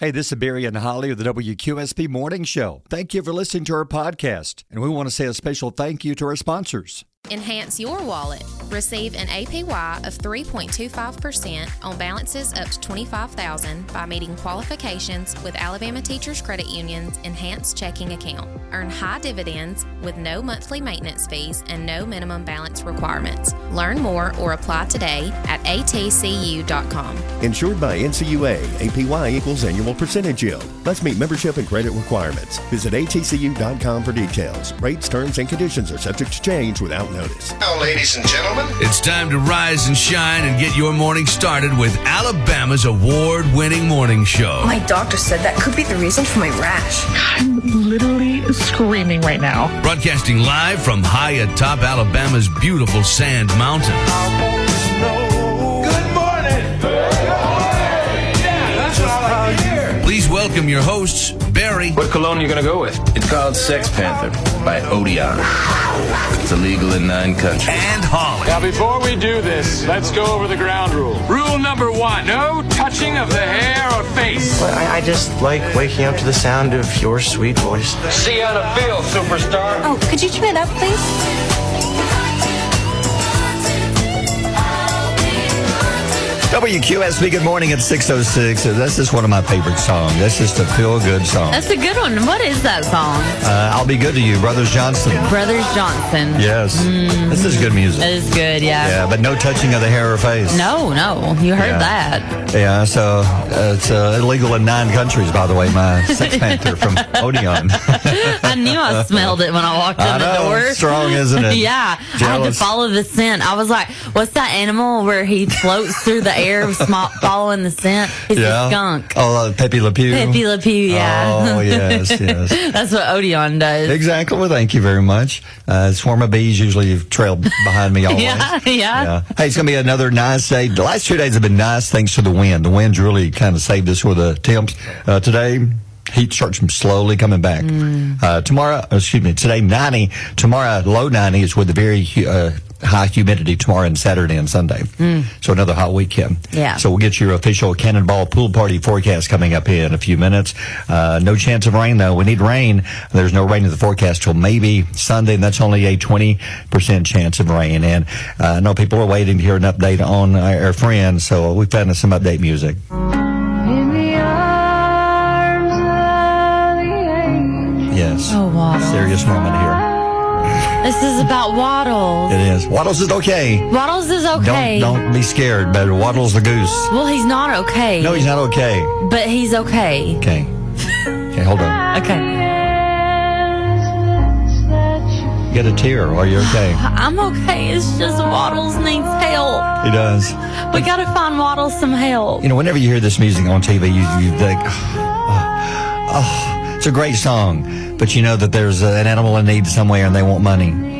Hey, this is Barry and Holli of the WQSP Morning Show. Thank you for listening to our podcast. And we want to say a special thank you to our sponsors. Enhance your wallet. Receive an APY of 3.25% on balances up to $25,000 by meeting qualifications with Alabama Teachers Credit Union's Enhanced Checking Account. Earn high dividends with no monthly maintenance fees and no minimum balance requirements. Learn more or apply today at atcu.com. Insured by NCUA, APY equals annual percentage yield. Must meet membership and credit requirements. Visit atcu.com for details. Rates, terms, and conditions are subject to change without notice. Now, ladies and gentlemen, it's time to rise and shine and get your morning started with Alabama's award-winning morning show. My doctor said that could be the reason for my rash. I'm literally screaming right now. Broadcasting live from high atop Alabama's beautiful Sand Mountain. good morning. Yeah, that's what I like to hear. Please welcome your hosts, Barry. What cologne are you going to go with? It's called Sex Panther by Odeon. It's illegal in 9 countries. And Holli. Now, before we do this, let's go over the ground rule. Rule number 1, no touching of the hair or face. Well, I just like waking up to the sound of your sweet voice. See you on the field, superstar. Oh, could you turn it up, please? WQSP, good morning at 6:06. That's just one of my favorite songs. That's just a feel-good song. That's a good one. What is that song? I'll Be Good to You, Brothers Johnson. Brothers Johnson. Yes. This is good music. It is good, yeah. Yeah, but no touching of the hair or face. No. You heard that. Yeah, so it's illegal in 9 countries, by the way, my Sex Panther from Odeon. I knew I smelled it when I walked in the door. Strong, isn't it? Yeah. Jealous. I had to follow the scent. I was like, what's that animal where he floats through the air following the scent? It's a skunk. Oh, Pepe Le Pew. Pepe Le Pew, yeah. Oh, yes. That's what Odeon does. Exactly. Well, thank you very much. Swarm of bees usually trail behind me always. Yeah. Hey, it's going to be another nice day. The last 2 days have been nice thanks to the wind. The wind's really kind of saved us with the temps. Today, heat starts slowly coming back. Today 90. Tomorrow, low 90s with a very high humidity tomorrow and Saturday and Sunday. So another hot weekend. Yeah. So we'll get your official Cannonball Pool Party forecast coming up here in a few minutes. No chance of rain, though. We need rain. There's no rain in the forecast till maybe Sunday, and that's only a 20% chance of rain. And I know people are waiting to hear an update on our friends, so we found some update music. Yes. Oh, Waddles. Serious moment here. This is about Waddles. It is. Waddles is okay. Waddles is okay. Don't be scared, but Waddles the goose. Well, he's not okay. No, he's not okay. But he's okay. Okay, hold on. Okay. Get a tear. Are you okay? I'm okay. It's just Waddles needs help. He does. We got to find Waddles some help. You know, whenever you hear this music on TV, you think, it's a great song, but you know that there's an animal in need somewhere and they want money.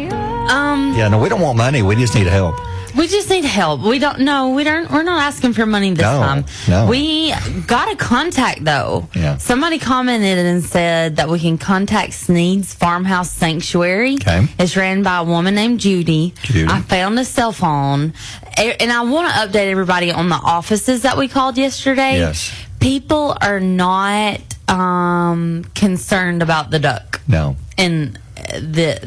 Yeah, no, we don't want money. We just need help. We just need help. We're not asking for money this time. No. We got a contact, though. Yeah. Somebody commented and said that we can contact Snead's Farmhouse Sanctuary. Okay. It's ran by a woman named Judy. I found a cell phone. And I want to update everybody on the offices that we called yesterday. Yes. People are not concerned about the duck. No. And the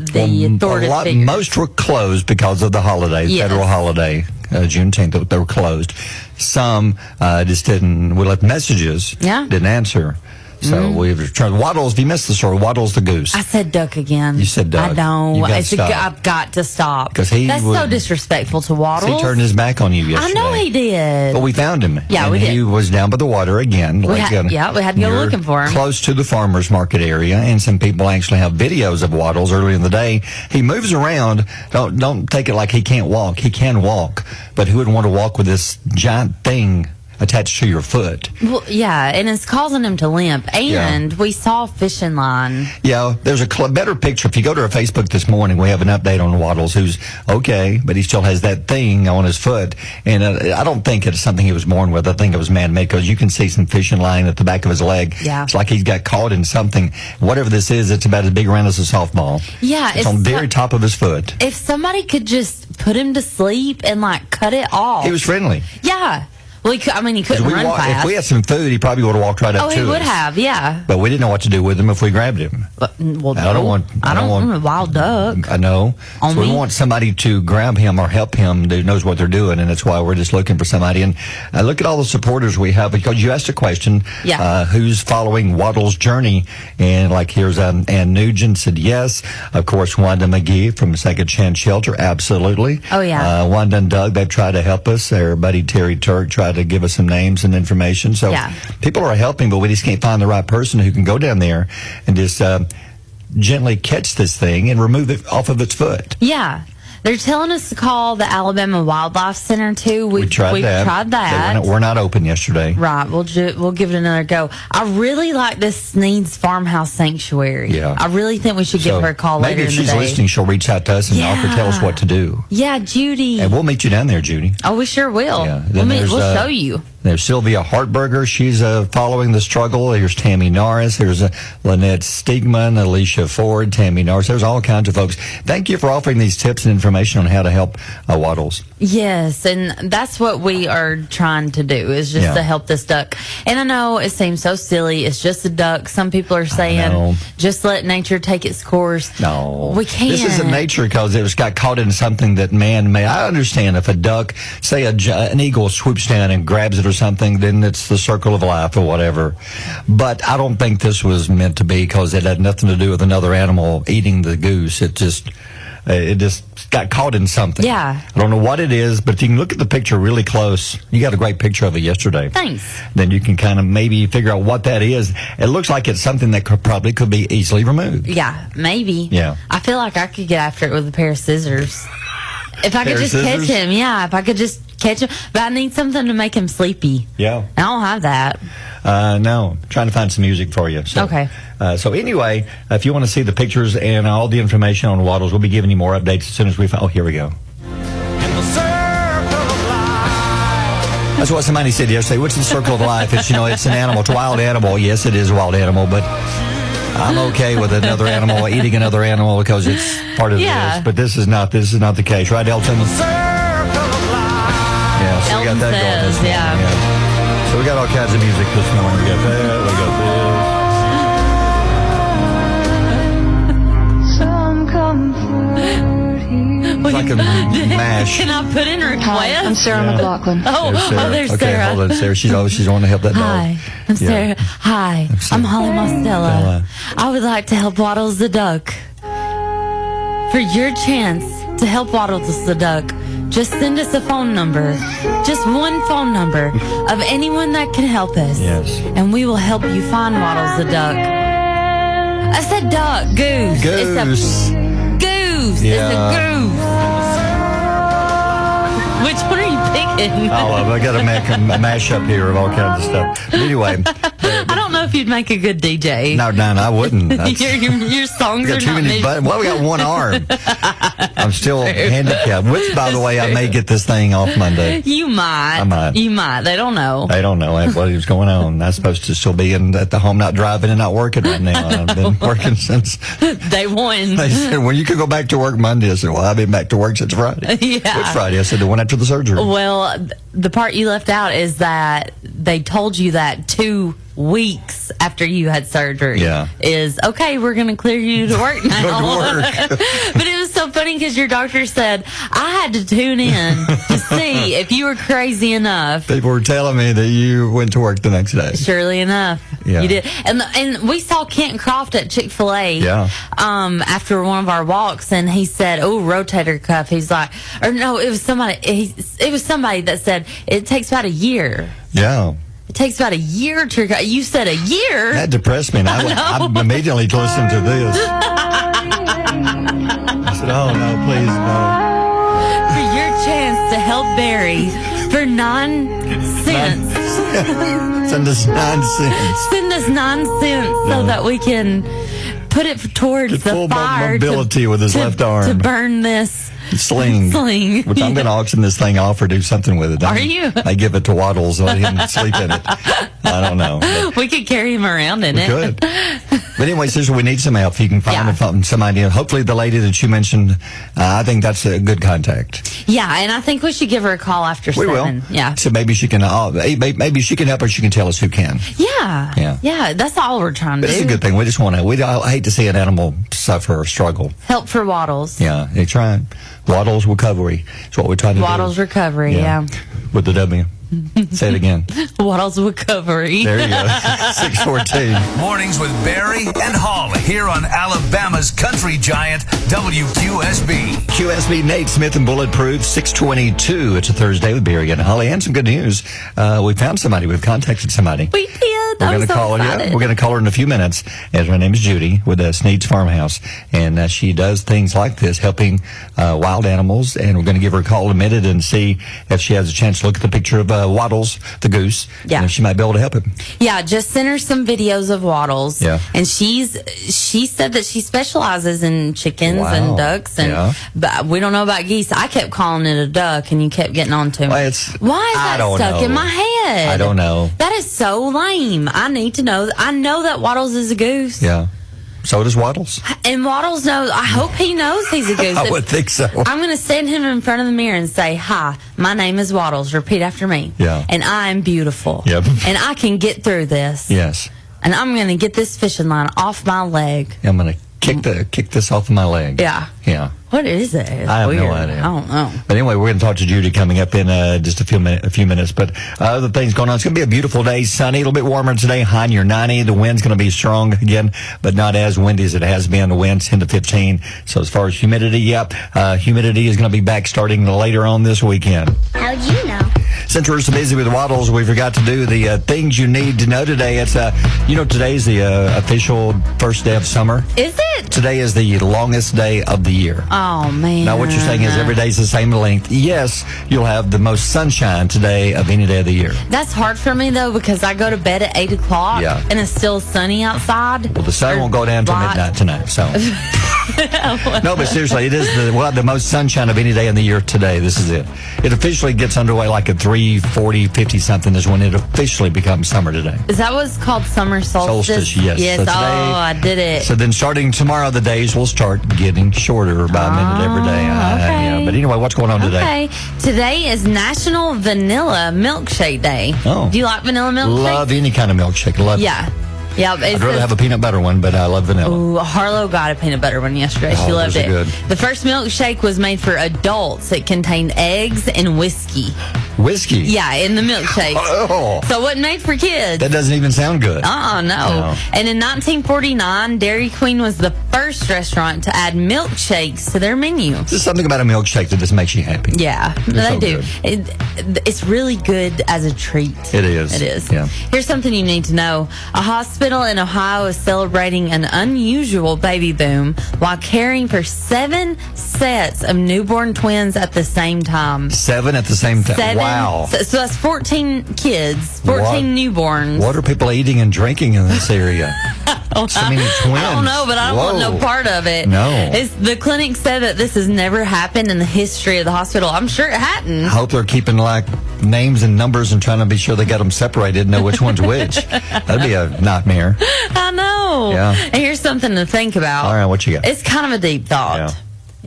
authoritative figures. Most were closed because of the holiday, federal holiday, Juneteenth. They were closed. Some just didn't. We left messages. Yeah. Didn't answer. So we've tried. Waddles, if you missed the story, Waddles the goose. I said duck again. You said duck. I know. I've got to stop. That's so disrespectful to Waddles. He turned his back on you yesterday. I know he did. But we found him. Yeah, we did. He was down by the water again. We had to go looking for him. Close to the farmer's market area, and some people actually have videos of Waddles early in the day. He moves around. Don't take it like he can't walk. He can walk, but who would want to walk with this giant thing attached to your foot? Well, yeah, and it's causing him to limp. And we saw fishing line. Yeah, there's a better picture. If you go to our Facebook this morning, we have an update on Waddles, who's okay, but he still has that thing on his foot. And I don't think it's something he was born with. I think it was man-made, because you can see some fishing line at the back of his leg. Yeah. It's like he's got caught in something. Whatever this is, it's about as big around as a softball. Yeah. It's on the very top of his foot. If somebody could just put him to sleep and, cut it off. He was friendly. Yeah. Well, he couldn't run fast. If we had some food, he probably would have walked right up to us. Oh, he would have, yeah. But we didn't know what to do with him if we grabbed him. Well, I don't want a wild duck. I know. On so we me? want somebody to grab him or help him that knows what they're doing, and that's why we're just looking for somebody. And look at all the supporters we have, because you asked a question, who's following Waddles' journey? And like here's Ann Nugent said yes. Of course, Wanda McGee from Second Chance Shelter, absolutely. Oh, yeah. Wanda and Doug, they've tried to help us. Their buddy Terry Turk tried to give us some names and information. So people are helping, but we just can't find the right person who can go down there and just gently catch this thing and remove it off of its foot. Yeah. They're telling us to call the Alabama Wildlife Center, too. We've tried that. We're not open yesterday. Right. We'll give it another go. I really like this Snead's Farmhouse Sanctuary. Yeah. I really think we should give her a call later in the day. Maybe if she's listening, she'll reach out to us and offer tell us what to do. Yeah, Judy. And we'll meet you down there, Judy. Oh, we sure will. Yeah. We'll show you. There's Sylvia Hartberger. She's following the struggle. There's Tammy Norris. There's Lynette Stigman, Alicia Ford, Tammy Norris. There's all kinds of folks. Thank you for offering these tips and information on how to help Waddles. Yes, and that's what we are trying to do, is just to help this duck. And I know it seems so silly. It's just a duck. Some people are saying, just let nature take its course. No. We can't. This isn't nature because it got caught in something that man made. I understand if a duck, say an eagle swoops down and grabs it or something, then it's the circle of life or whatever. But I don't think this was meant to be, because it had nothing to do with another animal eating the goose. It just got caught in something. Yeah. I don't know what it is, but if you can look at the picture really close, you got a great picture of it yesterday. Thanks. Then you can kind of maybe figure out what that is. It looks like it's something that probably could be easily removed. Yeah, maybe. Yeah. I feel like I could get after it with a pair of scissors. If I could just catch him, if I could just catch him. But I need something to make him sleepy. Yeah. I don't have that. No, I'm trying to find some music for you. So, okay. So anyway, if you want to see the pictures and all the information on Waddles, we'll be giving you more updates as soon as we find. Oh, here we go. That's what somebody said yesterday. What's the circle of life? It's an animal. It's a wild animal. Yes, it is a wild animal, but I'm okay with another animal eating another animal because it's part of this. But this is not the case, right, Elton? Yeah, so we got that going this morning. Yeah. So we got all kinds of music this morning. We got that. We got this. Some comfort. It's like a mash. Can I put in request? Hi, I'm Sarah McLaughlin. There's okay, Sarah. Hold on, Sarah. She's wanting to help that dog. Hi, I'm Sarah. Hi, I'm Holly Mostella. I would like to help Waddles the duck. For your chance to help Waddles the duck, just send us a phone number. Just one phone number of anyone that can help us. Yes. And we will help you find Waddles the duck. I said duck. Goose. Goose. It's a goose. Yeah. It's a goose. Which one are you picking? All of them. I got to make a mashup here of all kinds of stuff. But anyway. I don't know if you'd make a good DJ. No, I wouldn't. Your songs are too not many buttons. Well, we got one arm. I'm still handicapped. Which, by the way, I may get this thing off Monday. You might. I might. You might. They don't know. They don't know what is going on. I'm supposed to still be at the home, not driving and not working right now. I've been working since day one. They said, well, you could go back to work Monday. I said, well, I've been back to work since Friday. Yeah. Which Friday? I said, the one after the surgery. Well, the part you left out is that they told you that 2 weeks after you had surgery is, okay, we're going to clear you to work now. Go to work. But it was so funny because your doctor said, I had to tune in to see if you were crazy enough. People were telling me that you went to work the next day. Surely enough. Yeah. You did. And we saw Kent Croft at Chick-fil-A after one of our walks, and he said, oh, rotator cuff. He's like, or no, it was somebody that said it takes about a year. Yeah. It takes about a year to. You said a year. That depressed me. And I immediately listened to this. I said, oh, no, please, no. For your chance to help Barry for 9 cents. Send us 9 cents. Send us 9 cents so that we can put it towards the full fire. Mobility with his left arm. To burn this. Sling. Which I'm going to auction this thing off or do something with it. Are you? I give it to Waddles, let him sleep in it. I don't know. We could carry him around in it. We could. But anyway, sister, we need some help. If you can find somebody, hopefully the lady that you mentioned, I think that's a good contact. Yeah, and I think we should give her a call after 7. We will. Yeah. So maybe she can. Maybe she can help us. She can tell us who can. Yeah. That's all we're trying to do. It's a good thing. We just want to. I hate to see an animal suffer or struggle. Help for Waddles. Yeah, they try. Waddles recovery. That's what we're trying to do. Waddles recovery. Yeah. With the W. Say it again. Waddles recovery. There you go. 6:14. Mornings with Barry and Holly here on Alabama's country giant WQSB. QSB Nate Smith and Bulletproof 622. It's a Thursday with Barry and Holly, and some good news. We found somebody. We've contacted somebody. We did. We're going to call her. Yeah, we're going to call her in a few minutes. And her name is Judy with Snead's Farmhouse, and she does things like this, helping wild animals. And we're going to give her a call in a minute and see if she has a chance to look at the picture of Waddles, the goose. Yeah, and if she might be able to help him. Yeah, just send her some videos of Waddles. Yeah, and she said that she specializes in chickens and ducks, and but we don't know about geese. I kept calling it a duck, and you kept getting on to me. Why is that stuck in my head? I don't know. That is so lame. I need to know. I know that Waddles is a goose. Yeah. So does Waddles. And Waddles knows. I hope he knows he's a goose. I would think so. I'm going to stand him in front of the mirror and say, "Hi, my name is Waddles. Repeat after me." Yeah. And I am beautiful. Yep. And I can get through this. Yes. And I'm going to get this fishing line off my leg. I'm going to kick this off of my leg. Yeah. Yeah. What is it? It's I have weird. no idea. I don't know. But anyway, we're going to talk to Judy coming up in just a few minutes. But other things going on. It's going to be a beautiful day, sunny, a little bit warmer today, high near 90. The wind's going to be strong again, but not as windy as it has been. The wind's 10 to 15. So as far as humidity, humidity is going to be back starting later on this weekend. How'd you know? Since we're so busy with Waddles, we forgot to do the things you need to know today. It's today's the official first day of summer. Is it? Today is the longest day of the year. Oh, man. Now, what you're saying is every day's the same length. Yes, you'll have the most sunshine today of any day of the year. That's hard for me, though, because I go to bed at 8 o'clock and it's still sunny outside. Well, the sun won't go down until midnight tonight, so. No, but seriously, it is the most sunshine of any day in the year today. This is it. It officially gets underway like at 3:40, 50-something is when it officially becomes summer today. Is that what's called summer solstice? Solstice, yes. Yes, So today, I did it. So then starting tomorrow, the days will start getting shorter by a minute every day. Okay. But anyway, what's going on today? Okay. Today is National Vanilla Milkshake Day. Oh. Do you like vanilla milkshake? Love any kind of milkshake. Love it. Yeah, I'd rather have a peanut butter one, but I love vanilla. Ooh, Harlow got a peanut butter one yesterday. She loved it. Good. The first milkshake was made for adults. It contained eggs and whiskey. Whiskey? Yeah, in the milkshake. Oh. So it wasn't made for kids. That doesn't even sound good. No. And in 1949, Dairy Queen was the first restaurant to add milkshakes to their menu. There's something about a milkshake that just makes you happy. Yeah, they do. It's really good as a treat. It is. It is. Yeah. Here's something you need to know. A hospital in Ohio is celebrating an unusual baby boom while caring for 7 sets of newborn twins at the same time. 7 at the same time? Wow. So that's 14 kids, 14 newborns. What are people eating and drinking in this area? So many twins. I don't know, but I don't want no part of it. No. The clinic said that this has never happened in the history of the hospital. I'm sure it hadn't. I hope they're keeping like names and numbers and trying to be sure they got them separated and know which one's which. That'd be a nightmare. I know. Yeah. And here's something to think about. All right, what you got? It's kind of a deep thought.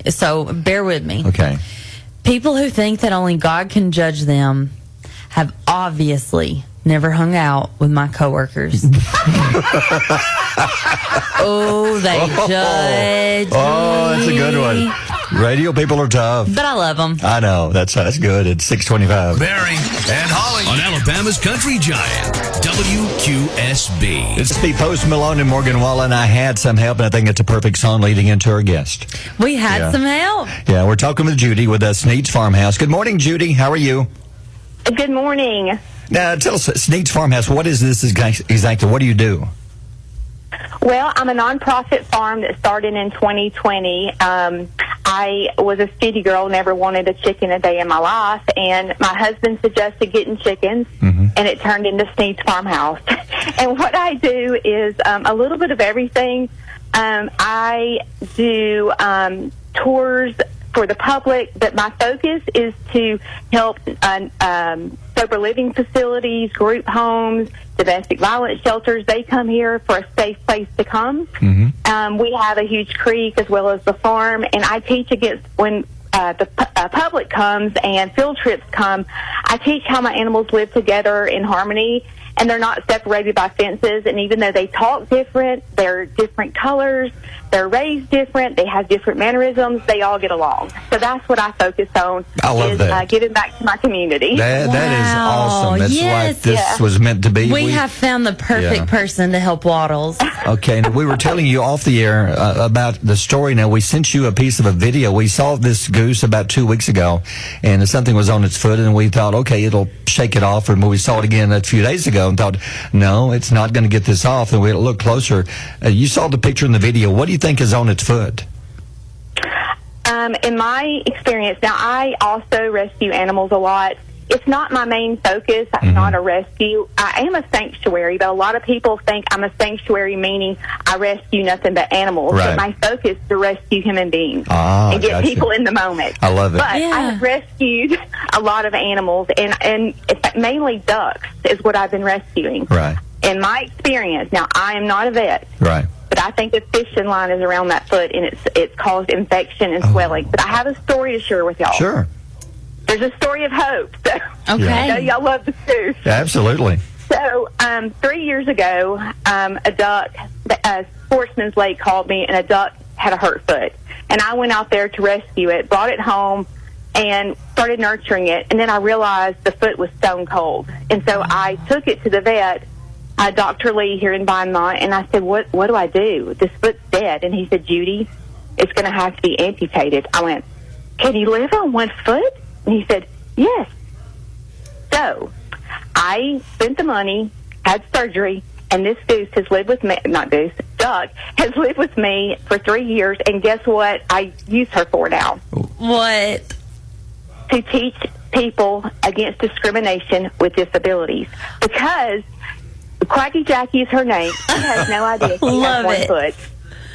Yeah. So bear with me. Okay. People who think that only God can judge them have obviously never hung out with my coworkers. They judge me. That's a good one. Radio people are tough. But I love them. I know. That's good. It's 6:25. Barry and Holly on Alabama's country giant, WQSB. It's the Post Malone and Morgan Wallen. I had some help, and I think it's a perfect song leading into our guest. We had some help. Yeah, we're talking with Judy with Snead's Farmhouse. Good morning, Judy. How are you? Good morning. Now, tell us, Snead's Farmhouse, what is this exactly? What do you do? Well, I'm a nonprofit farm that started in 2020. I was a city girl, never wanted a chicken a day in my life, and my husband suggested getting chickens, and it turned into Snead's Farmhouse. And what I do is a little bit of everything. I do tours for the public, but my focus is to help sober living facilities, group homes, domestic violence shelters. They come here for a safe place to come. We have a huge creek as well as the farm, and I teach against when the public comes and field trips come. I teach how my animals live together in harmony, and they're not separated by fences. And even though they talk different, they're different colors, they're raised different, they have different mannerisms, they all get along. So that's what I focus on. I love that. Giving back to my community. That is awesome. That's Yes. like this was meant to be. We have found the perfect person to help Waddles. Okay, and we were telling you off the air about the story. Now, we sent you a piece of a video. We saw this goose about 2 weeks ago, and something was on its foot, and we thought, okay, it'll shake it off. And we saw it again a few days ago and thought, no, it's not going to get this off. And we looked closer. You saw the picture in the video. What do you think is on its foot? In my experience, now I also rescue animals a lot. It's not my main focus. I'm not a rescue. I am a sanctuary, but a lot of people think I'm a sanctuary, meaning I rescue nothing but animals. Right. But my focus is to rescue human beings and get people in the moment. I love it. But I have rescued a lot of animals, and it's mainly ducks is what I've been rescuing. Right. In my experience, now I am not a vet. Right. But I think the fishing line is around that foot, and it's caused infection and swelling. But I have a story to share with y'all. Sure. There's a story of hope. So Okay. I know y'all love the stew. Absolutely. So 3 years ago, a duck, a sportsman's lake called me, and a duck had a hurt foot. And I went out there to rescue it, brought it home, and started nurturing it. And then I realized the foot was stone cold. And so I took it to the vet, Dr. Lee here in Vinemont, and I said, what do I do? This foot's dead. And he said, Judy, it's going to have to be amputated. I went, can he live on one foot? And he said, yes. So I spent the money, had surgery, and this goose has lived with me, not goose, duck, has lived with me for 3 years, and guess what I use her for now? What? To teach people against discrimination with disabilities. Because Quacky Jackie is her name. She has no idea she has one foot.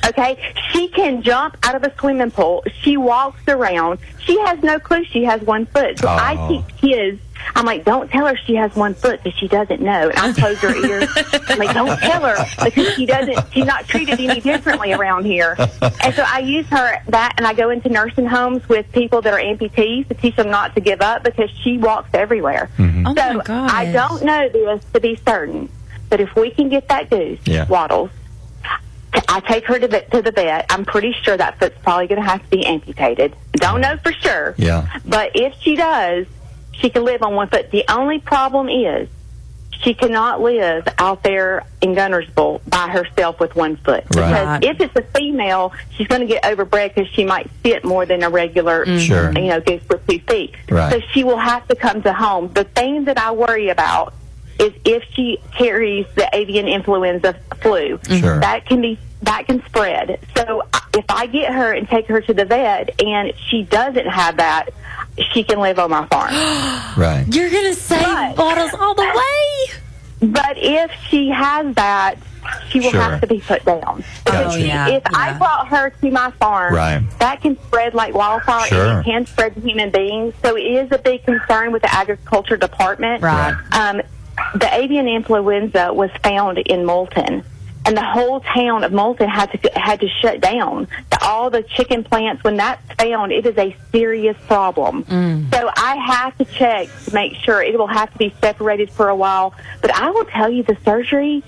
Okay? She can jump out of a swimming pool. She walks around. She has no clue she has one foot. So I teach kids. I'm like, don't tell her she has one foot because she doesn't know. And I close her ears. I'm like, don't tell her because she's not treated any differently around here. And so I use her that, and I go into nursing homes with people that are amputees to teach them not to give up because she walks everywhere. Oh So my gosh. I don't know this to be certain, but if we can get that goose, Waddles, I take her to the vet. I'm pretty sure that foot's probably going to have to be amputated. Don't know for sure. Yeah. But if she does, she can live on one foot. The only problem is she cannot live out there in Gunnersville by herself with one foot. Right. Because if it's a female, she's going to get overbred because she might fit more than a regular, goose with 2 feet. Right. So she will have to come to home. The thing that I worry about is if she carries the avian influenza flu. Sure. That can spread. So if I get her and take her to the vet and she doesn't have that, she can live on my farm. Right. You're going to save Waddles all the way? But if she has that, she will have to be put down. Gotcha. If I brought her to my farm, that can spread like wildfire, and it can spread to human beings. So it is a big concern with the agriculture department. Right. The avian influenza was found in Moulton, and the whole town of Moulton had to shut down. All the chicken plants, when that's found, it is a serious problem. So I have to check to make sure. It will have to be separated for a while. But I will tell you, the surgery,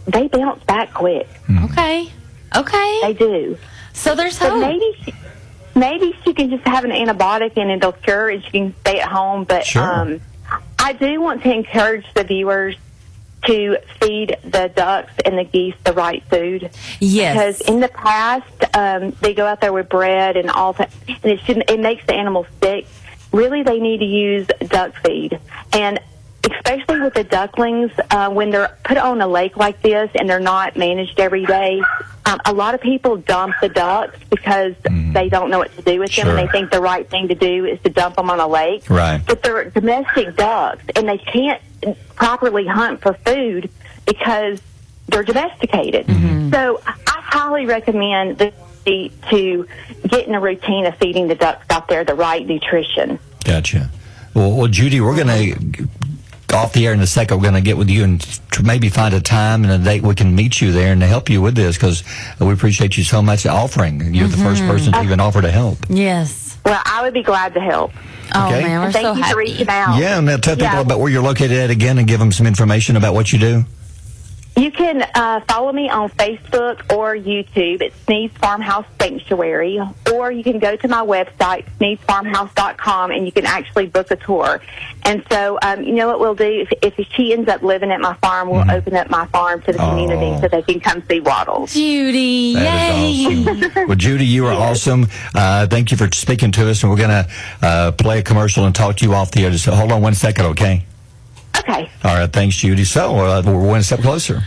they bounce back quick. Okay. They do. So there's So hope. maybe she can just have an antibiotic and it'll cure, and she can stay at home. But I do want to encourage the viewers to feed the ducks and the geese the right food. Yes. Because in the past, they go out there with bread and all that, and it makes the animals sick. Really, they need to use duck feed. And especially with the ducklings, when they're put on a lake like this and they're not managed every day, a lot of people dump the ducks because they don't know what to do with them, and they think the right thing to do is to dump them on a lake. Right. But they're domestic ducks, and they can't properly hunt for food because they're domesticated. So I highly recommend to get in a routine of feeding the ducks out there the right nutrition. Gotcha. Well, Judy, we're going to off the air in a second. We're going to get with you and maybe find a time and a date we can meet you there and to help you with this, because we appreciate you so much offering. You're the first person to even offer to help. Yes. Well, I would be glad to help. Oh, Okay. man, we're Thank so you happy. for reaching out. Yeah, and now tell people about where you're located at again and give them some information about what you do. You can follow me on Facebook or YouTube. It's Snead's Farmhouse Sanctuary. Or you can go to my website, sneadsfarmhouse.com, and you can actually book a tour. And so, you know what we'll do? If she ends up living at my farm, we'll open up my farm to the community so they can come see Waddles. Judy, That is awesome. Well, Judy, you are awesome. Thank you for speaking to us, and we're going to play a commercial and talk to you off the air. Just hold on 1 second, okay? Okay. All right, thanks, Judy. So we're one step closer.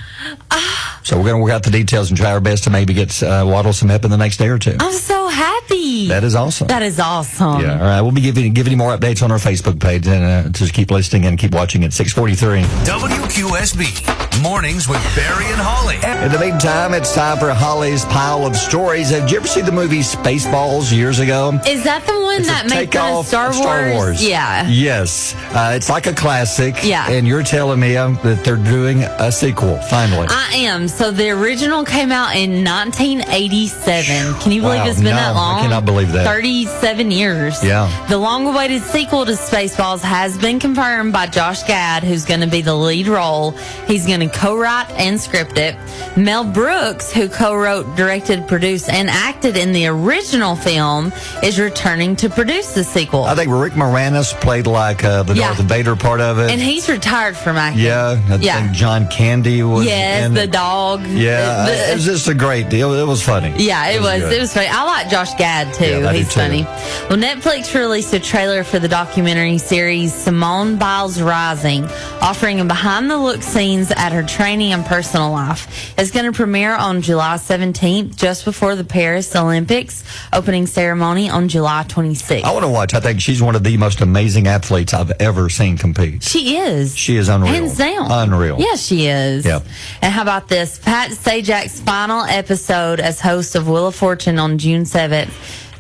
So we're going to work out the details and try our best to maybe get Waddles some help in the next day or two. I'm so happy. That is awesome. That is awesome. Yeah, all right. We'll be giving you more updates on our Facebook page, and just keep listening and keep watching at 6:43. WQSB, Mornings with Barry and Holly. In the meantime, it's time for Holly's Pile of Stories. Have you ever seen the movie Spaceballs years ago? Is that the one that made fun of Star Wars? Yeah. Yes. It's like a classic. Yeah. And you're telling me that they're doing a sequel, finally. I am. So the original came out in 1987. Can you believe Wow, it's been no, that long? I cannot believe that. 37 years. Yeah. The long-awaited sequel to Spaceballs has been confirmed by Josh Gad, who's going to be the lead role. He's going to co-write and script it. Mel Brooks, who co-wrote, directed, produced, and acted in the original film, is returning to produce the sequel. I think Rick Moranis played like the Darth Vader part of it. And he's retired from acting. Yeah. I think John Candy was in the it. dog. Yeah. It was just a great deal. It was funny. Yeah, it was. good. It was funny. I like Josh Gad, too. Yeah, I do He's too. funny. Well, Netflix released a trailer for the documentary series Simone Biles Rising, offering a behind-the-look scenes at her training and personal life. It's going to premiere on July 17th, just before the Paris Olympics, opening ceremony on July 26th. I want to watch. I think she's one of the most amazing athletes I've ever seen compete. She is. She is unreal. Hands down. Unreal. Yes, she is. Yeah. And how about this? Pat Sajak's final episode as host of Wheel of Fortune on June 7th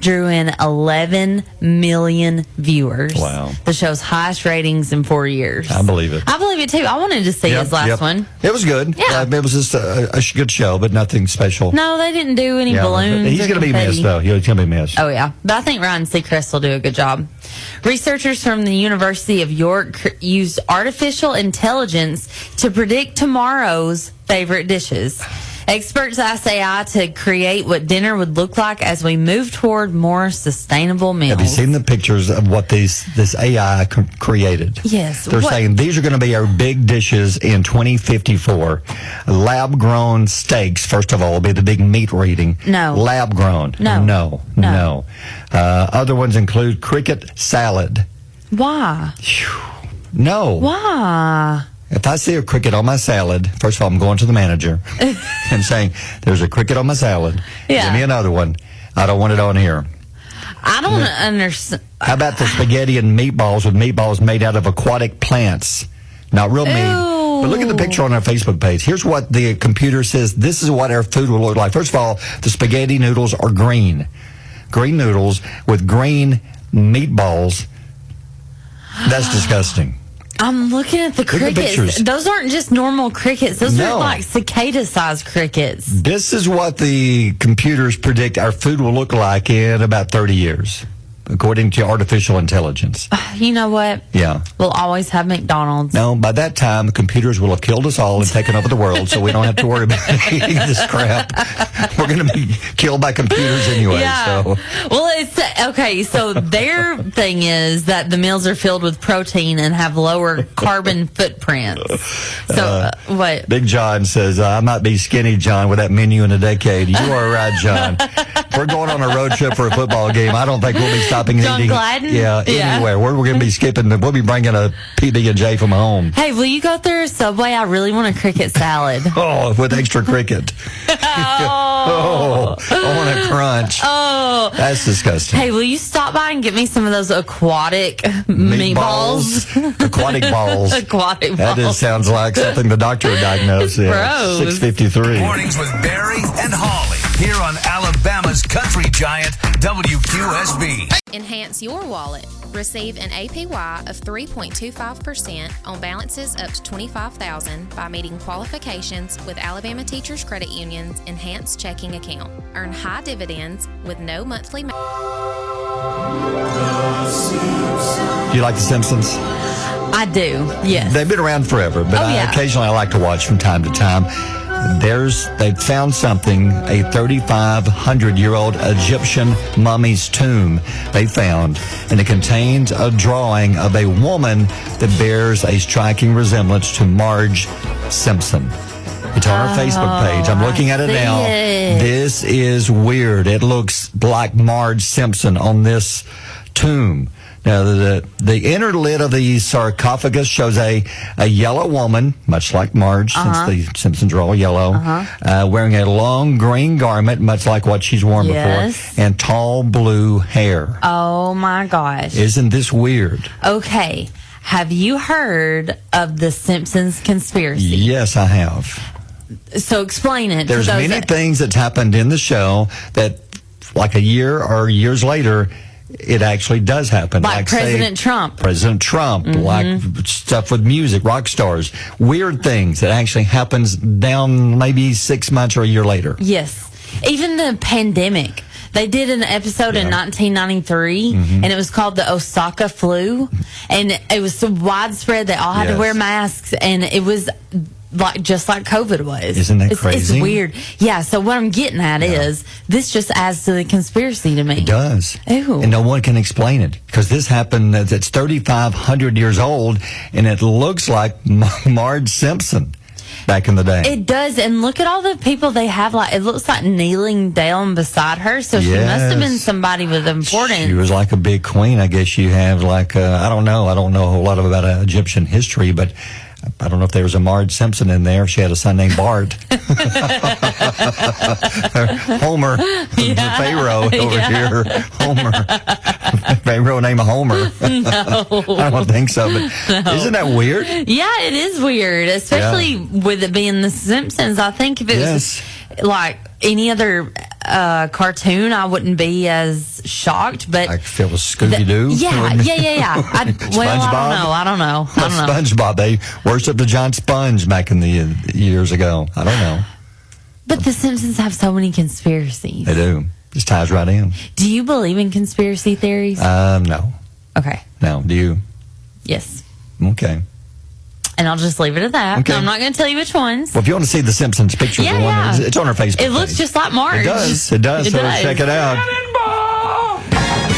drew in 11 million viewers. Wow. The show's highest ratings in 4 years. I believe it. I believe it, too. I wanted to see his last one. It was good. Yeah. It was just a good show, but nothing special. No, they didn't do any balloons. He's or going to be confetti. missed, though. He's going to be missed. Oh, yeah. But I think Ryan Seacrest will do a good job. Researchers from the University of York used artificial intelligence to predict tomorrow's favorite dishes. Experts asked AI to create what dinner would look like as we move toward more sustainable meals. Have you seen the pictures of what this AI created? Yes. They're saying these are going to be our big dishes in 2054. Lab-grown steaks, first of all, will be the big meat reading. No. Lab-grown. No. No. Other ones include cricket salad. Why? No. Why? If I see a cricket on my salad, first of all, I'm going to the manager and saying, there's a cricket on my salad. Yeah. Give me another one. I don't want it on here. I don't understand. How about the spaghetti and meatballs with meatballs made out of aquatic plants? Not real meat. But look at the picture on our Facebook page. Here's what the computer says. This is what our food will look like. First of all, the spaghetti noodles are green. Green noodles with green meatballs. That's disgusting. I'm looking at the Look at the crickets. pictures. Those aren't just normal crickets. Those are like cicada-sized crickets. This is what the computers predict our food will look like in about 30 years, according to artificial intelligence. You know what? Yeah. We'll always have McDonald's. No, by that time, the computers will have killed us all and taken over the world, so we don't have to worry about eating this crap. We're going to be killed by computers anyway. Yeah. So. Well, it's okay. So their thing is that the meals are filled with protein and have lower carbon footprints. So what? Big John says, I might be skinny, John, with that menu in a decade. You are right, John. We're going on a road trip for a football game. I don't think we'll be stopping and John eating. Gladden? Yeah, anywhere. We're going to be skipping. We'll be bringing a PB&J from home. Hey, will you go through Subway? I really want a cricket salad. Oh, with extra cricket. Oh, I want a crunch. Oh. That's disgusting. Hey, will you stop by and get me some of those aquatic meatballs? Aquatic balls. Aquatic balls. That just sounds like something the doctor would diagnose. Yeah. Gross. 6:53. Mornings with Barry and Holly here on Alabama's country giant WQSB. In Enhance your wallet. Receive an APY of 3.25% on balances up to $25,000 by meeting qualifications with Alabama Teachers Credit Union's Enhanced Checking Account. Earn high dividends with no monthly. Do you like The Simpsons? I do, yes. They've been around forever, but occasionally I like to watch from time to time. They've found something, a 3,500-year-old Egyptian mummy's tomb they found, and it contains a drawing of a woman that bears a striking resemblance to Marge Simpson. It's on her Facebook page. I'm looking at it now. This is weird. It looks like Marge Simpson on this tomb. Now, the inner lid of the sarcophagus shows a yellow woman, much like Marge, since the Simpsons are all yellow, wearing a long green garment, much like what she's worn before, and tall blue hair. Oh, my gosh. Isn't this weird? Okay. Have you heard of the Simpsons conspiracy? Yes, I have. So explain it. There's many things that's happened in the show that, like a year or years later, it actually does happen. Like President Trump, like stuff with music, rock stars, weird things that actually happens down maybe 6 months or a year later. Yes. Even the pandemic. They did an episode in 1993, and it was called the Osaka flu, and it was so widespread. They all had to wear masks, and it was just like COVID was. Isn't that crazy? It's weird. Yeah, so what I'm getting at is this just adds to the conspiracy to me. It does. Ew. And no one can explain it because this happened, it's 3,500 years old, and it looks like Marge Simpson back in the day. It does, and look at all the people they have. Like, it looks like kneeling down beside her, so she must have been somebody with importance. She was like a big queen. I guess you have like, I don't know a whole lot about Egyptian history, but I don't know if there was a Marge Simpson in there. She had a son named Bart. Homer, the Pharaoh over here. Homer. Pharaoh named Homer. No. I don't think so, but isn't that weird? Yeah, it is weird, especially with it being The Simpsons. I think if it was like any other cartoon, I wouldn't be as shocked. But like if it was Scooby-Doo? Yeah. I don't know. SpongeBob. They worshipped the giant sponge back in the years ago. I don't know. But The Simpsons have so many conspiracies. They do. Just ties right in. Do you believe in conspiracy theories? No. Okay. No. Do you? Yes. Okay. And I'll just leave it at that. Okay. I'm not going to tell you which ones. Well, if you want to see the Simpsons picture, it's on our Facebook It looks page. just like Marge. It does. So check it out.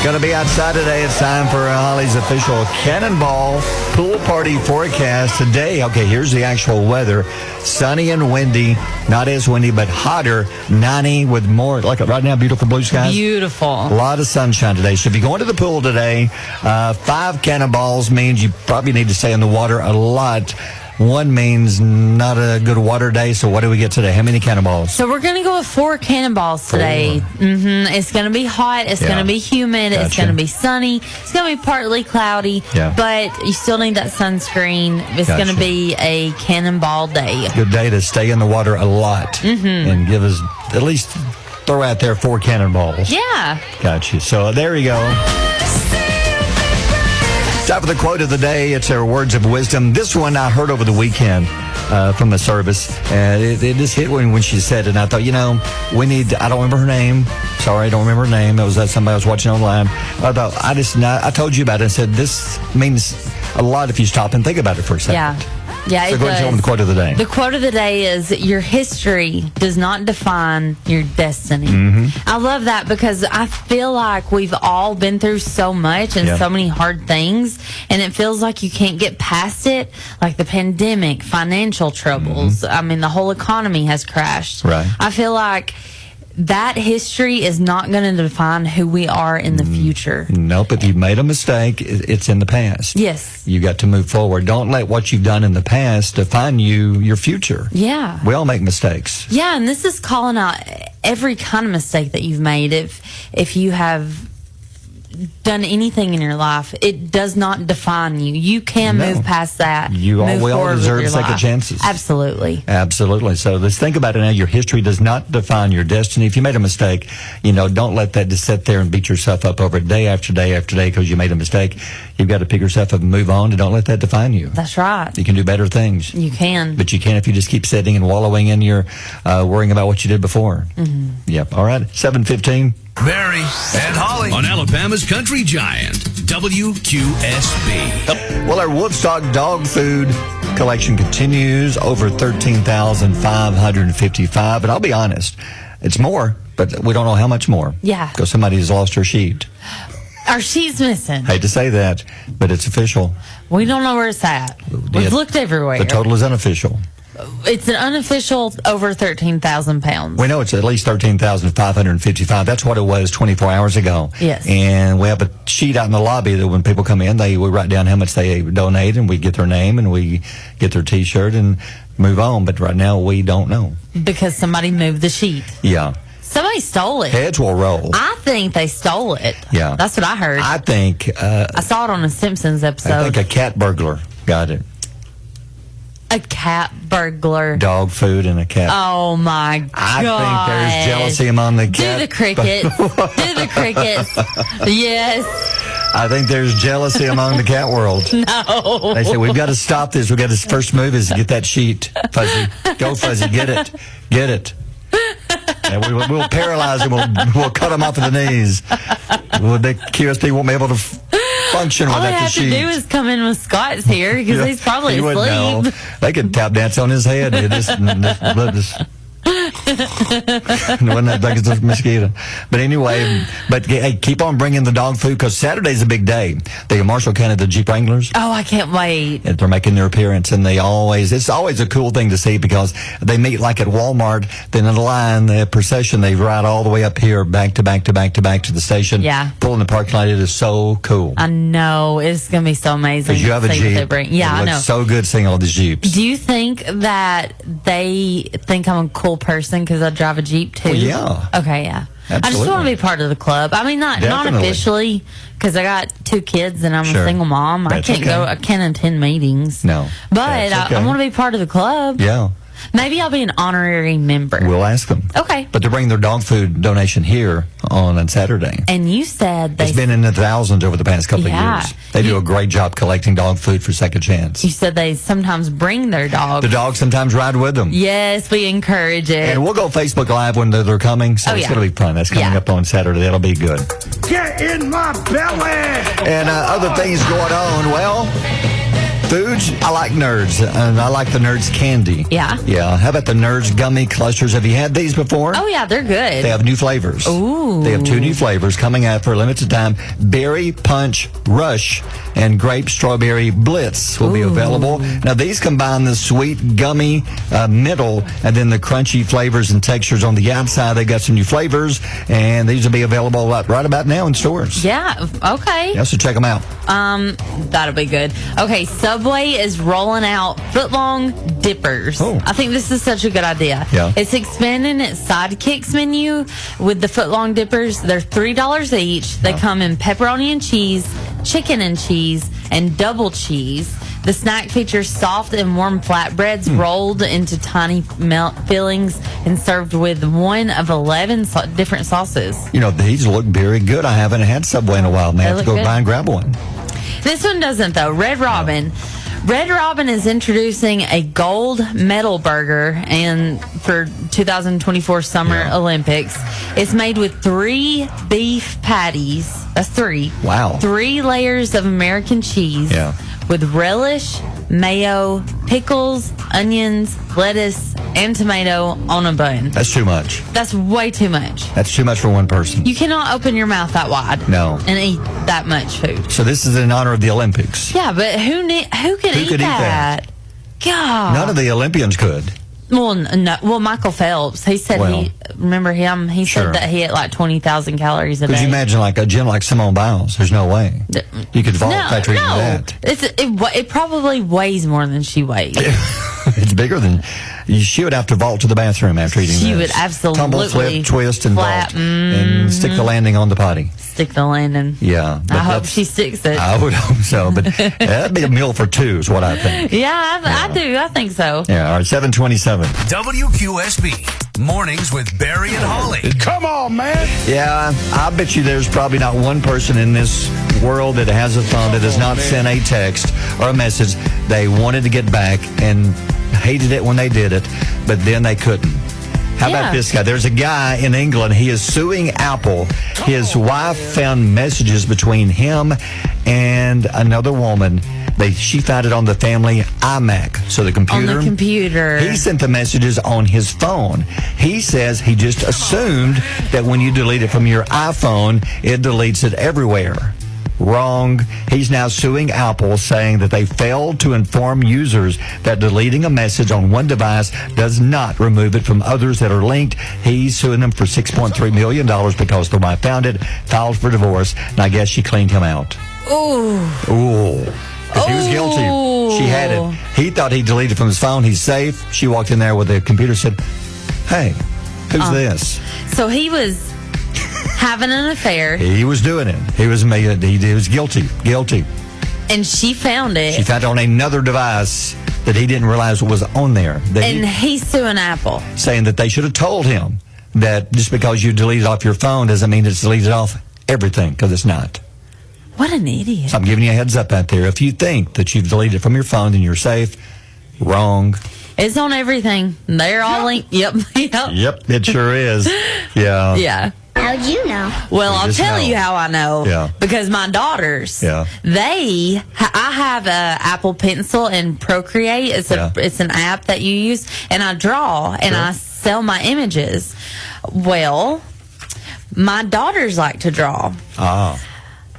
Going to be outside today. It's time for Holli's official Cannonball pool party forecast today. Okay, here's the actual weather. Sunny and windy. Not as windy, but hotter. 90 with more, like right now, beautiful blue skies. Beautiful. A lot of sunshine today. So if you're going to the pool today, 5 cannonballs means you probably need to stay in the water a lot. 1 means not a good water day. So what do we get today? How many cannonballs? So we're going to go with 4 cannonballs today. It's going to be hot. It's going to be humid. It's going to be sunny. It's going to be partly cloudy. But you still need that sunscreen. It's going to be a cannonball day. Good day to stay in the water a lot and give us at least throw out there 4 cannonballs. Yeah. Gotcha. So there you go. Time for the quote of the day. It's our words of wisdom. This one I heard over the weekend from the service. It just hit when she said it. And I thought, we need, I don't remember her name. Sorry, I don't remember her name. It was somebody I was watching online. I thought, I told you about it and said, this means a lot if you stop and think about it for a second. Yeah, so go ahead and tell them the quote of the day. The quote of the day is, your history does not define your destiny. I love that because I feel like we've all been through so much and so many hard things, and it feels like you can't get past it, like the pandemic, financial troubles. I mean, the whole economy has crashed. Right. I feel like that history is not going to define who we are in the future. Nope. If you've made a mistake, it's in the past. Yes. You got to move forward. Don't let what you've done in the past define your future. Yeah. We all make mistakes. Yeah, and this is calling out every kind of mistake that you've made. If you have done anything in your life, it does not define you. You can move past that. We all deserve second chances. Absolutely. Absolutely. So let's think about it now. Your history does not define your destiny. If you made a mistake, don't let that just sit there and beat yourself up over it day after day after day because you made a mistake. You've got to pick yourself up and move on, and don't let that define you. That's right. You can do better things. You can. But you can't if you just keep sitting and wallowing in your worrying about what you did before. Mm-hmm. Yep. All right. 7:15. Barry and Holly on Alabama's Country Giant, WQSB. Well, our Woodstock dog food collection continues, over 13,555. But I'll be honest, it's more, but we don't know how much more. Yeah. Because somebody's lost her sheet. Our sheet's missing. Hate to say that, but it's official. We don't know where it's at. We've looked everywhere. The total is unofficial. It's an unofficial over 13,000 pounds. We know it's at least 13,555. That's what it was 24 hours ago. Yes. And we have a sheet out in the lobby that when people come in, we write down how much they donate, and we get their name, and we get their T-shirt and move on. But right now, we don't know. Because somebody moved the sheet. Yeah. Somebody stole it. Heads will roll. I think they stole it. Yeah. That's what I heard. I think... I saw it on a Simpsons episode. I think a cat burglar got it. A cat burglar. Dog food and a cat. Oh, my God. I think there's jealousy among the cat. Do the crickets. Do the crickets. Yes. I think there's jealousy among the cat world. No. They say, we've got to stop this. We've got to, first move is to get that sheet. Fuzzy. Go, Fuzzy. Get it. Get it. And we'll paralyze them. We'll cut them off at the knees. The QSP won't be able to function All without they the have sheet. to do is come in with Scott's here because he's probably He wouldn't know. asleep. They could tap dance on his head. It just wouldn't that big as a mosquito. But anyway, hey, keep on bringing the dog food because Saturday's a big day. The Marshall County, the Jeep Wranglers. Oh, I can't wait. They're making their appearance, and it's always a cool thing to see because they meet like at Walmart, then in a line, the procession, they ride all the way up here, back to the station. Yeah. Pull in the parking lot. It is so cool. I know. It's going to be so amazing. Because you have a to see what they Jeep. bring. Yeah, it I know. looks so good seeing all these Jeeps. Do you think that they think I'm a cool person because I drive a Jeep too? Well, yeah. Okay, yeah. Absolutely. I just want to be part of the club. I mean, not officially because I got 2 kids and I'm a single mom. That's I can't attend meetings. No. But I want to be part of the club. Yeah. Maybe I'll be an honorary member. We'll ask them. Okay. But they're bringing their dog food donation here on Saturday. And you said it's been in the thousands over the past couple of Yeah. years. They do a great job collecting dog food for Second Chance. You said they sometimes bring their dog. The dogs sometimes ride with them. Yes, we encourage it. And we'll go Facebook Live when they're coming, so it's going to be fun. That's coming up on Saturday. That'll be good. Get in my belly! And other things going on, well... Foods, I like Nerds, and I like the Nerds candy. Yeah? Yeah. How about the Nerds gummy clusters? Have you had these before? Oh, yeah, they're good. They have new flavors. Ooh. They have 2 new flavors coming out for a limited time. Berry Punch Rush and Grape Strawberry Blitz will be available. Now, these combine the sweet gummy middle and then the crunchy flavors and textures on the outside. They got some new flavors, and these will be available right about now in stores. Yeah, okay. Yeah, so check them out. That'll be good. Okay, Subway is rolling out footlong dippers. Oh. I think this is such a good idea. Yeah. It's expanding its sidekicks menu with the footlong dippers. They're $3 each. They come in pepperoni and cheese, chicken and cheese, and double cheese. The snack features soft and warm flatbreads rolled into tiny fillings and served with one of 11 different sauces. You know, these look very good. I haven't had Subway in a while. May have to go buy and grab one. This one doesn't, though. Red Robin. Red Robin is introducing a gold medal burger and for 2024 Summer Olympics. It's made with 3 beef patties. That's 3. Wow. 3 layers of American cheese. Yeah. With relish, mayo, pickles, onions, lettuce, and tomato on a bun. That's too much. That's way too much. That's too much for one person. You cannot open your mouth that wide. No. And eat that much food. So this is in honor of the Olympics. Yeah, but who can eat that? God. None of the Olympians could. Well, no. Well, Michael Phelps, he said remember him? He said that he ate like 20,000 calories a day. Could you imagine like a gym like Simone Biles? There's no way. You could fall factory into that. It probably weighs more than she weighs. It's bigger than. She would have to vault to the bathroom after eating this. She would absolutely tumble, flip, twist, and flap, vault, and stick the landing on the potty. Stick the landing. Yeah, I hope she sticks it. I would hope so, but that'd be a meal for two, is what I think. Yeah, I do. I think so. Yeah, all right, 7:27. WQSB Mornings with Barry and Holly. Come on, man. Yeah, I bet you there's probably not one person in this world that has a phone that has not sent a text or a message. They wanted to get back and hated it when they did it, but then they couldn't. How about this guy? There's a guy in England. He is suing Apple. His wife found messages between him and another woman. She found it on the family iMac. So the computer. On the computer. He sent the messages on his phone. He says he just assumed that when you delete it from your iPhone, it deletes it everywhere. Wrong. He's now suing Apple, saying that they failed to inform users that deleting a message on one device does not remove it from others that are linked. He's suing them for $6.3 million because the wife found it, filed for divorce, and I guess she cleaned him out. Ooh. Because he was guilty. She had it. He thought he deleted it from his phone. He's safe. She walked in there with the computer, said, "Hey, who's this?" So he was having an affair. He was doing it. He was guilty. Guilty. And she found it. She found it on another device that he didn't realize was on there. He's suing Apple. Saying that they should have told him that just because you delete it off your phone doesn't mean it's deleted off everything, because it's not. What an idiot. So I'm giving you a heads up out there. If you think that you've deleted it from your phone, then you're safe. Wrong. It's on everything. They're all linked. Yep. Yep, it sure is. Yeah. Yeah. How'd you know? Well, I'll tell you how I know. Yeah. Because my daughters, I have a Apple Pencil and Procreate. It's an app that you use, and I draw and I sell my images. Well, my daughters like to draw.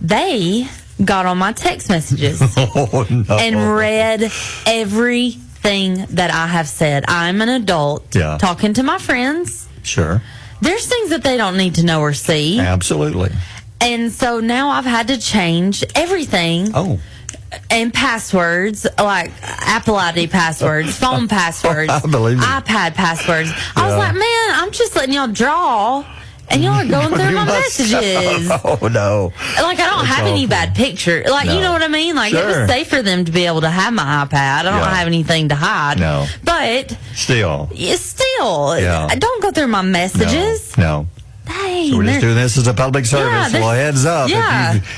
They got on my text messages and read everything that I have said. I'm an adult talking to my friends. Sure. There's things that they don't need to know or see. Absolutely. And so now I've had to change everything. And passwords, like Apple ID passwords, phone passwords, iPad passwords. I was like, man, I'm just letting y'all draw. And y'all are going through my messages. Oh, no. Like, I don't have any bad picture. Like, you know what I mean? Like, it was safe for them to be able to have my iPad. I don't have anything to hide. No. But. Still. Don't go through my messages. No. Dang. So we're just doing this as a public service. Well, heads up.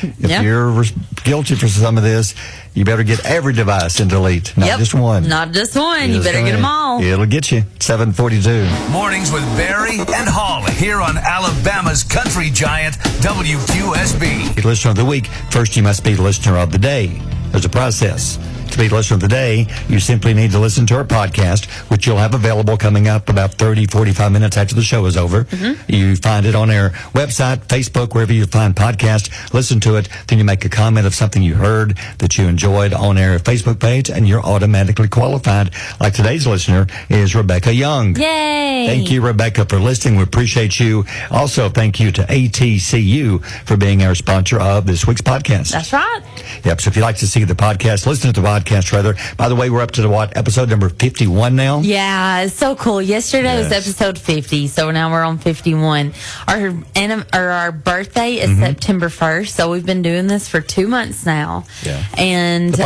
If you're guilty for some of this, you better get every device and delete, not just one. Not just one. You better get them all. It'll get you. 7:42. Mornings with Barry and Holly here on Alabama's country giant WQSB. Listener of the week. First, you must be the listener of the day. There's a process. To be the listener of the day, you simply need to listen to our podcast, which you'll have available coming up about 30, 45 minutes after the show is over. You find it on our website, Facebook, wherever you find podcasts. Listen to it. Then you make a comment of something you heard that you enjoyed on our Facebook page, and you're automatically qualified. Like today's listener is Rebecca Young. Yay! Thank you, Rebecca, for listening. We appreciate you. Also, thank you to ATCU for being our sponsor of this week's podcast. That's right. Yep. So if you'd like to see the podcast, listen to the podcast, rather. By the way, we're up to episode number 51 now? Yeah, it's so cool. Yesterday was episode 50, so now we're on 51. Our birthday is September 1st, so we've been doing this for 2 months now. Yeah. And the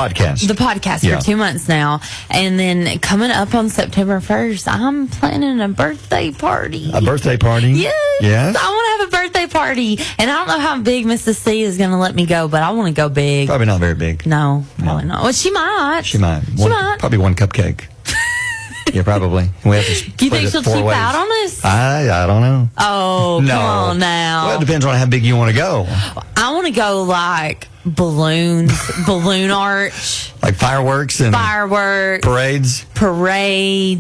podcast for 2 months now. And then coming up on September 1st, I'm planning a birthday party. A birthday party? Yes. I want to have a birthday party. And I don't know how big Mrs. C is going to let me go, but I want to go big. Probably not very big. No, probably not. Well, she might. She might. Probably one cupcake. Yeah, probably. We have to. Do you think she'll cheap out on us? I don't know. Oh, no. Come on now. Well, it depends on how big you want to go. I want to go like balloons, balloon arch. Like fireworks and parades,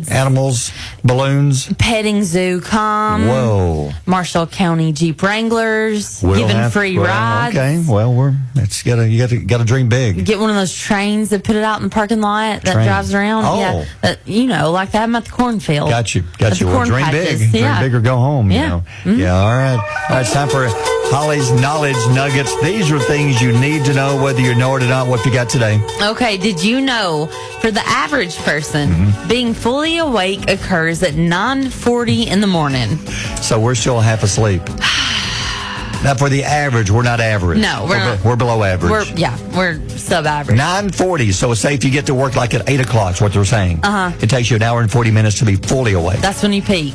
animals, balloons, petting zoo. Whoa! Marshall County Jeep Wranglers giving free rides. Okay, well you got to dream big. Get one of those trains that put it out in the parking lot that drives around. Oh, yeah, like that at the cornfield. Got you. Well, dream big, dream big or go home. Yeah. You know. Yeah. All right. It's time for Holly's knowledge nuggets. These are things you need to know whether you know it or not. What you got today? Okay, did you know for the average person, being fully awake occurs at 9:40 in the morning? So we're still half asleep. Now, for the average, we're not average. No, we're not. We're below average. We're sub-average. 9:40. So say if you get to work like at 8 o'clock, is what they're saying. It takes you an hour and 40 minutes to be fully awake. That's when you peak.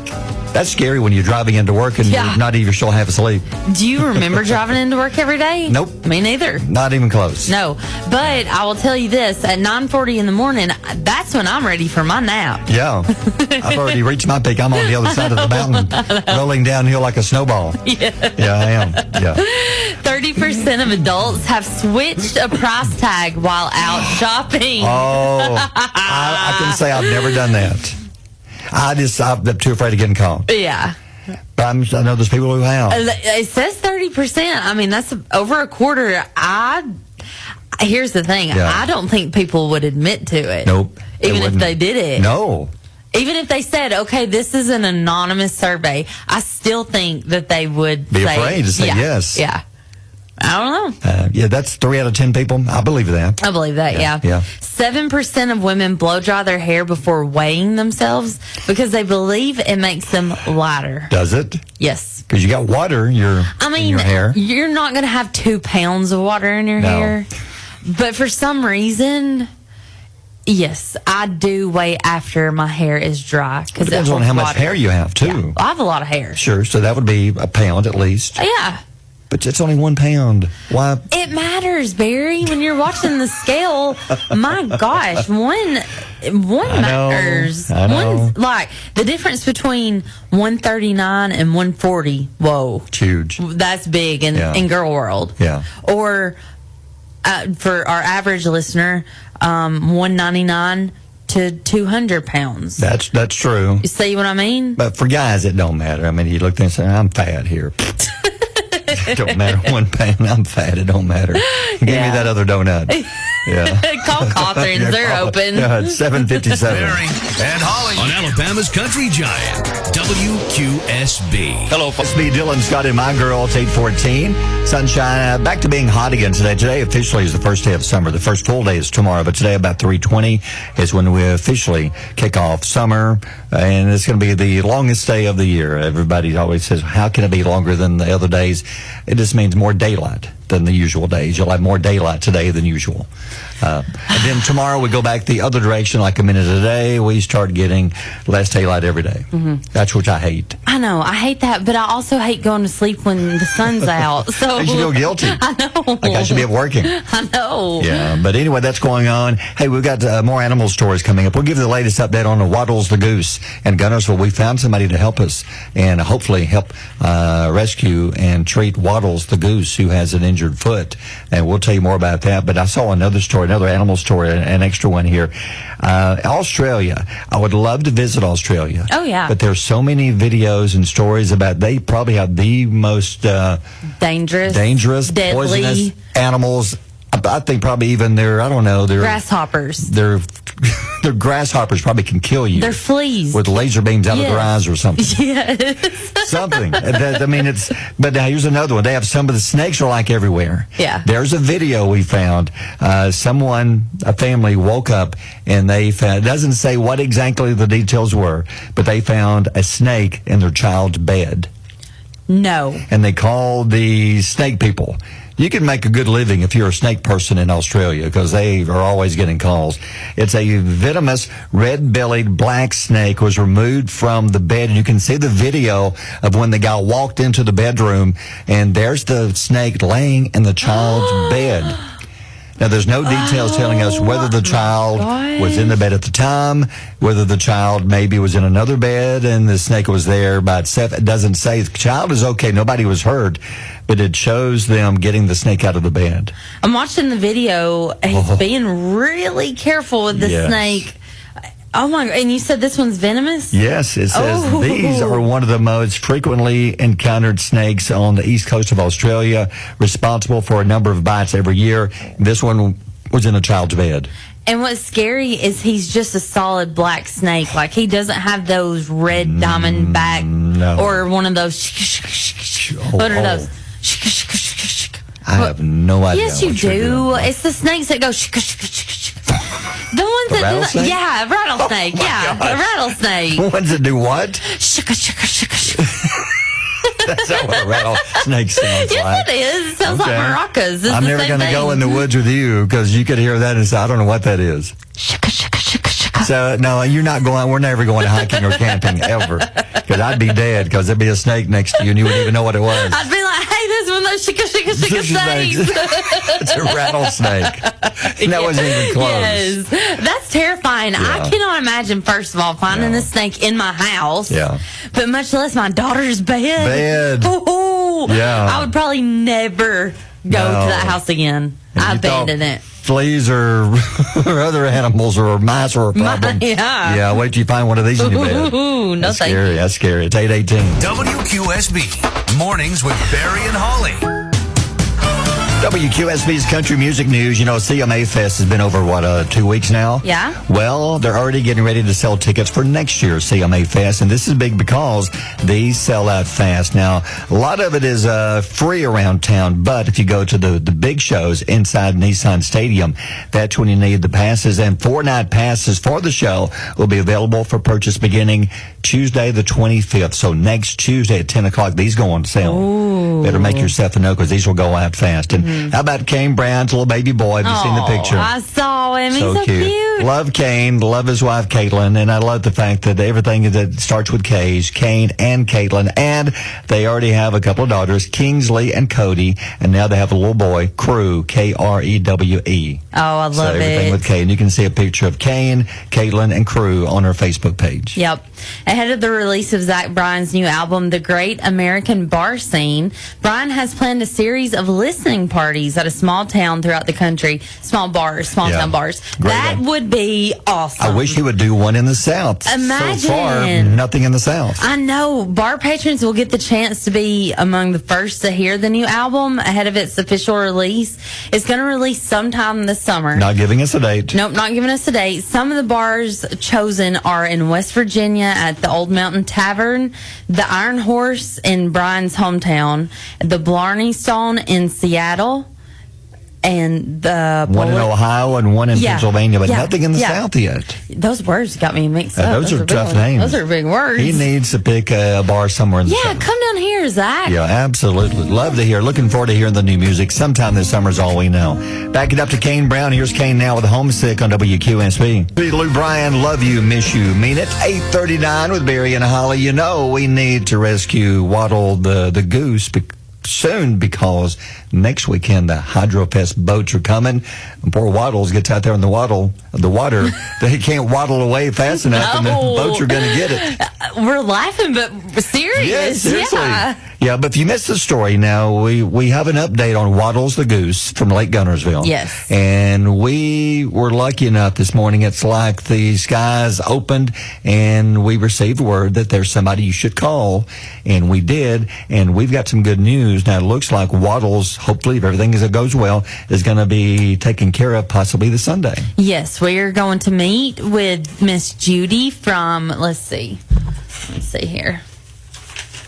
That's scary when you're driving into work and you're not even still half asleep. Do you remember driving into work every day? Nope. Me neither. Not even close. No. But I will tell you this, at 9:40 in the morning, that's when I'm ready for my nap. Yeah. I've already reached my peak. I'm on the other side of the mountain, rolling downhill like a snowball. Yeah, I am. Yeah. 30% of adults have switched a price tag while out shopping. Oh, I can say I've never done that. I'm too afraid of getting caught. Yeah. But I know there's people who have. It says 30%. I mean, that's over a quarter. Here's the thing. Yeah. I don't think people would admit to it. Nope. Even if they did it. No. Even if they said, okay, this is an anonymous survey, I still think that they would be afraid to say yes. Yeah. I don't know. Yeah, that's 3 out of 10 people. I believe that. I believe that, yeah. 7% of women blow dry their hair before weighing themselves because they believe it makes them lighter. Does it? Yes. Because you got water in your hair. You're not going to have 2 pounds of water in your hair. But for some reason, yes, I do weigh after my hair is dry. It depends on how much hair you have, too. Yeah, I have a lot of hair. Sure, so that would be a pound at least. Yeah. But it's only 1 pound. Why? It matters, Barry. When you're watching the scale, my gosh, one matters. I know. One's like the difference between 139 and 140. Whoa, it's huge. That's big in girl world. Yeah. Or for our average listener, 199 to 200 pounds. That's true. You see what I mean? But for guys, it don't matter. I mean, you look there and say, "I'm fat here." It don't matter. 1 pound. I'm fat. It don't matter. Give me that other donut. Yeah. Call Cawthorns. They're open. Yeah, it's 7:57. Barry and Holly on Alabama's Country Giant, WQSB. Hello, folks. Me, Dylan, Scott, and my girl. It's 8:14. Sunshine. Back to being hot again today. Today officially is the first day of summer. The first full day is tomorrow, but today about 3:20 is when we officially kick off summer, and it's going to be the longest day of the year. Everybody always says, "How can it be longer than the other days?" It just means more daylight than the usual days. You'll have more daylight today than usual. And then tomorrow we go back the other direction, like a minute a day. We start getting less daylight every day. That's what I hate. I know. I hate that, but I also hate going to sleep when the sun's out. So you feel guilty. I know. Like I should be up working. I know. Yeah, but anyway, that's going on. Hey, we've got more animal stories coming up. We'll give you the latest update on the Waddles the goose. And Gunnersville, we found somebody to help us and hopefully help rescue and treat Waddles the goose, who has an injured foot. And we'll tell you more about that. But I saw another story, another animal story, an extra one here. Australia. I would love to visit Australia. Oh, yeah. But there's so many videos and stories about they probably have the most dangerous, deadly, poisonous animals. I think probably even their grasshoppers. Their grasshoppers probably can kill you. They're fleas with laser beams out of their eyes or something. Yes. Something. But now here's another one. They have some of the snakes are like everywhere. Yeah. There's a video we found. A family woke up and they found, it doesn't say what exactly the details were, but they found a snake in their child's bed. No. And they called the snake people. You can make a good living if you're a snake person in Australia because they are always getting calls. It's a venomous red-bellied black snake was removed from the bed. And you can see the video of when the guy walked into the bedroom, and there's the snake laying in the child's bed. Now, there's no details telling us whether the child was in the bed at the time, whether the child maybe was in another bed and the snake was there by itself. It doesn't say. The child is okay. Nobody was hurt, but it shows them getting the snake out of the bed. I'm watching the video. He's being really careful with the snake. Oh, my God. And you said this one's venomous? Yes. It says these are one of the most frequently encountered snakes on the east coast of Australia, responsible for a number of bites every year. This one was in a child's bed. And what's scary is he's just a solid black snake. Like, he doesn't have those red diamond back or one of those. What are those? I have no idea. Yes, you what you're do. doing. It's the snakes that go shika, shika, shika, shika. The ones that do rattlesnake? yeah, rattlesnake. Yeah, a rattlesnake. The ones that do what? Shika, shika, shika, shika. That's not what a rattlesnake sounds Yes, like. it is. It sounds like maracas. It's I'm the never same going to thing. go in the woods with you because you could hear that and say, I don't know what that is. Shika, shika, shika, shika. So, no, you're not going. We're never going hiking or camping ever because I'd be dead because there'd be a snake next to you and you wouldn't even know what it was. I'd be like, hey, this one of those shika, shika, shika snakes. It's a rattlesnake. And that wasn't even close. Yes. That's terrifying. I cannot imagine, first of all, finding a snake in my house. Yeah. But much less my daughter's bed. Ooh. Yeah. I would probably never go to that house again. I abandoned it. Fleas or other animals or mice or a problem. Yeah, wait till you find one of these in your bed. Ooh, no That's thank scary. That's scary. It's 8:18. WQSB, mornings with Barry and Holly. WQSB's Country Music News. You know, CMA Fest has been over, 2 weeks now? Yeah. Well, they're already getting ready to sell tickets for next year's CMA Fest, and this is big because these sell out fast. Now, a lot of it is free around town, but if you go to the big shows inside Nissan Stadium, that's when you need the passes, and 4-night passes for the show will be available for purchase beginning Tuesday the 25th. So next Tuesday at 10 o'clock, these go on sale. Ooh. Better make yourself a note because these will go out fast. And how about Kane Brown's little baby boy? Have you seen the picture? I saw him. He's so cute. Love Kane. Love his wife, Caitlin. And I love the fact that everything that starts with K's, Kane and Caitlin. And they already have a couple of daughters, Kingsley and Cody. And now they have a little boy, Crew, Krewe. Oh, I love everything it. with Kane. You can see a picture of Kane, Caitlin, and Crew on her Facebook page. Yep. Ahead of the release of Zach Bryan's new album, The Great American Bar Scene, Bryan has planned a series of listening parties at a small town throughout the country. Small bars, small town bars. That would be awesome. I wish he would do one in the South. Imagine. So far, nothing in the South. I know. Bar patrons will get the chance to be among the first to hear the new album ahead of its official release. It's going to release sometime this summer. Not giving us a date. Nope, not giving us a date. Some of the bars chosen are in West Virginia at the Old Mountain Tavern, the Iron Horse in Bryan's hometown, the Blarney Stone in Seattle, and the one in Ohio and one in Pennsylvania, but nothing in the South yet. Those words got me mixed up. Those are tough big names. Those are big words. He needs to pick a bar somewhere in the South. Come down here, Zach. Yeah, absolutely. Love to hear. Looking forward to hearing the new music. Sometime this summer is all we know. Back it up to Kane Brown. Here's Kane now with Homesick on WQSB. Lou Bryan, love you, miss you, mean it. 8:39 with Barry and Holly. You know we need to rescue Waddle the goose soon because next weekend the Hydrofest boats are coming. And poor Waddles gets out there in the water. They can't waddle away fast enough, and the boats are going to get it. We're laughing, but serious. Yes, seriously. Yeah, but if you missed the story, now we have an update on Waddles the goose from Lake Gunnersville. Yes. And we were lucky enough this morning. It's like the skies opened and we received word that there's somebody you should call. And we did. And we've got some good news. Now, it looks like Waddles, hopefully, if everything goes well, is going to be taken care of possibly this Sunday. Yes, we are going to meet with Miss Judy from, let's see here.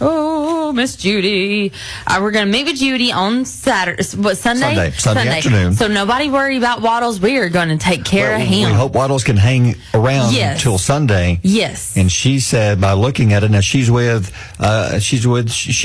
Oh, Miss Judy. We're going to meet with Judy on Saturday. What, Sunday? Sunday afternoon. So nobody worry about Waddles. We are going to take care of him. We hope Waddles can hang around until Sunday. Yes. And she said by looking at it, now she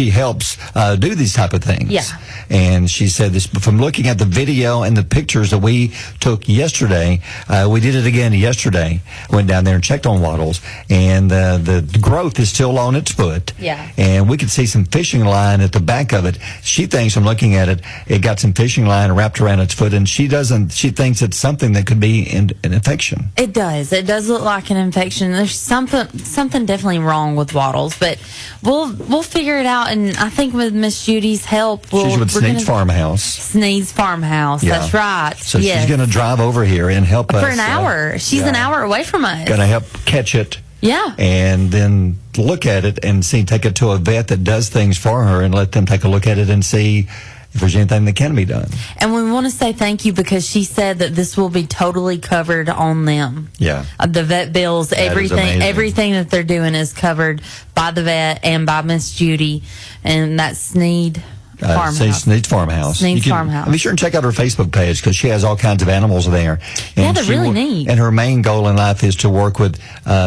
helps do these type of things. Yeah. And she said this from looking at the video and the pictures that we took yesterday. We did it again yesterday. Went down there and checked on Waddles, and the growth is still on its foot. Yeah. And we could see some fishing line at the back of it. She thinks, from looking at it, it got some fishing line wrapped around its foot, and she thinks it's something that could be an infection. It does. It does look like an infection. There's something definitely wrong with Waddles, but we'll figure it out. And I think with Miss Judy's help, she's with Snead's Farmhouse. Snead's Farmhouse. Yeah. That's right. So she's going to drive over here and help us for an hour. She's an hour away from us. Going to help catch it. Yeah. And then look at it and take it to a vet that does things for her and let them take a look at it and see if there's anything that can be done. And we want to say thank you because she said that this will be totally covered on them. Yeah. The vet bills, everything that they're doing is covered by the vet and by Miss Judy. And that's Snead. Farmhouse. Snead's Farmhouse. Snead's Farmhouse. Be sure and check out her Facebook page because she has all kinds of animals there. Yeah, they're really neat. And her main goal in life is to work with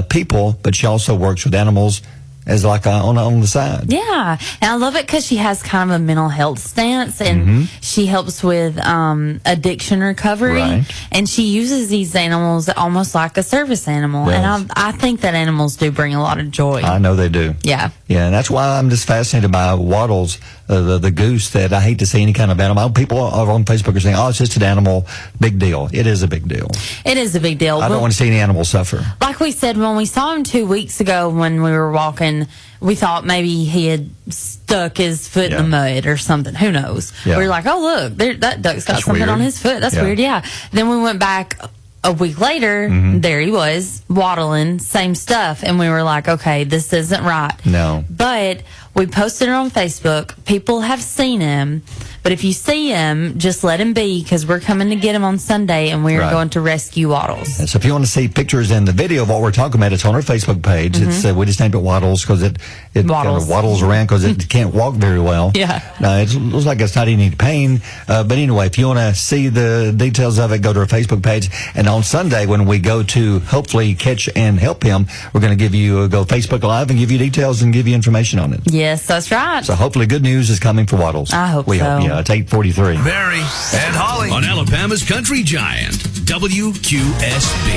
people, but she also works with animals as like on the side. Yeah, and I love it because she has kind of a mental health stance, and she helps with addiction recovery, and she uses these animals almost like a service animal, and I think that animals do bring a lot of joy. I know they do. Yeah, and that's why I'm just fascinated by Waddles, the goose. That I hate to see any kind of animal. People on Facebook are saying, "Oh, it's just an animal." Big deal. It is a big deal. It is a big deal. I don't want to see any animals suffer. Like we said, when we saw him 2 weeks ago when we were walking, we thought maybe he had stuck his foot in the mud or something. Who knows? We were like, oh, look, that duck's got something on his foot. That's weird, Then we went back a week later, there he was, waddling, same stuff. And we were like, okay, this isn't right. No. But we posted it on Facebook. People have seen him. But if you see him, just let him be because we're coming to get him on Sunday and we're going to rescue Waddles. And so if you want to see pictures and the video of what we're talking about, it's on our Facebook page. It's we just named it Waddles because it kind of waddles around because it can't walk very well. It looks like it's not in any pain. But anyway, if you want to see the details of it, go to our Facebook page. And on Sunday, when we go to hopefully catch and help him, we're going to give you go Facebook Live and give you details and give you information on it. Yes, that's right. So hopefully good news is coming for Waddles. I hope so. Hope, it's 8:43. Mary and Holly on Alabama's Country Giant, WQSB.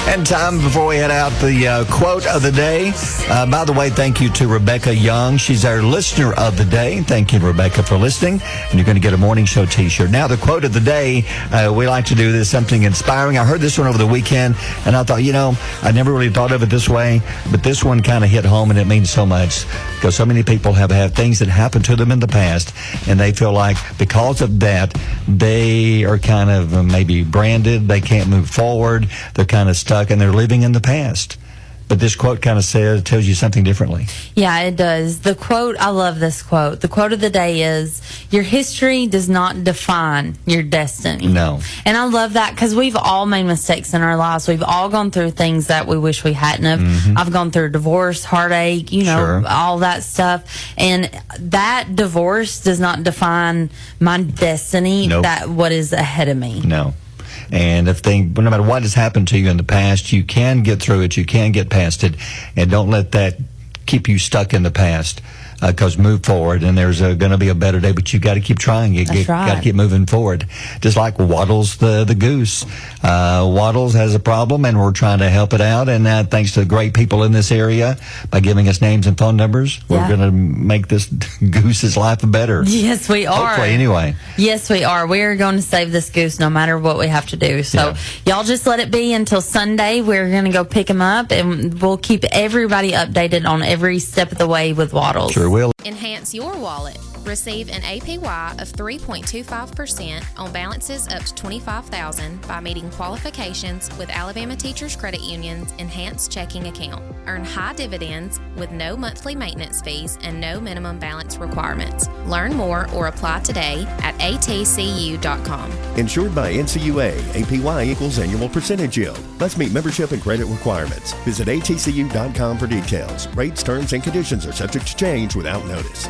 And time before we head out, the quote of the day. By the way, thank you to Rebecca Young. She's our listener of the day. Thank you, Rebecca, for listening. And you're going to get a morning show T-shirt. Now, the quote of the day, we like to do this, something inspiring. I heard this one over the weekend, and I thought, I never really thought of it this way, but this one kind of hit home, and it means so much because so many people have had things that happened to them in the past, and they feel like because of that, they are kind of maybe branded. They can't move forward. They're kind of stuck, and they're living in the past. But this quote kind of tells you something differently. Yeah, it does. The quote, I love this quote. The quote of the day is, your history does not define your destiny. No. And I love that because we've all made mistakes in our lives. We've all gone through things that we wish we hadn't have. I've gone through divorce, heartache, all that stuff. And that divorce does not define my destiny, that what is ahead of me. No. And no matter what has happened to you in the past, you can get through it, you can get past it, and don't let that keep you stuck in the past. Because move forward, and there's going to be a better day, but you got to keep trying. You got to keep moving forward. Just like Waddles, the goose. Waddles has a problem, and we're trying to help it out. And thanks to the great people in this area by giving us names and phone numbers, we're going to make this goose's life better. Yes, we are. Hopefully, anyway. Yes, we are. We are going to save this goose no matter what we have to do. So y'all just let it be until Sunday. We're going to go pick him up, and we'll keep everybody updated on every step of the way with Waddles. Sure will. Enhance your wallet. Receive an APY of 3.25% on balances up to $25,000 by meeting qualifications with Alabama Teachers Credit Union's Enhanced Checking Account. Earn high dividends with no monthly maintenance fees and no minimum balance requirements. Learn more or apply today at atcu.com. Insured by NCUA, APY equals annual percentage yield. Let's meet membership and credit requirements. Visit atcu.com for details. Rates, terms, and conditions are subject to change without notice.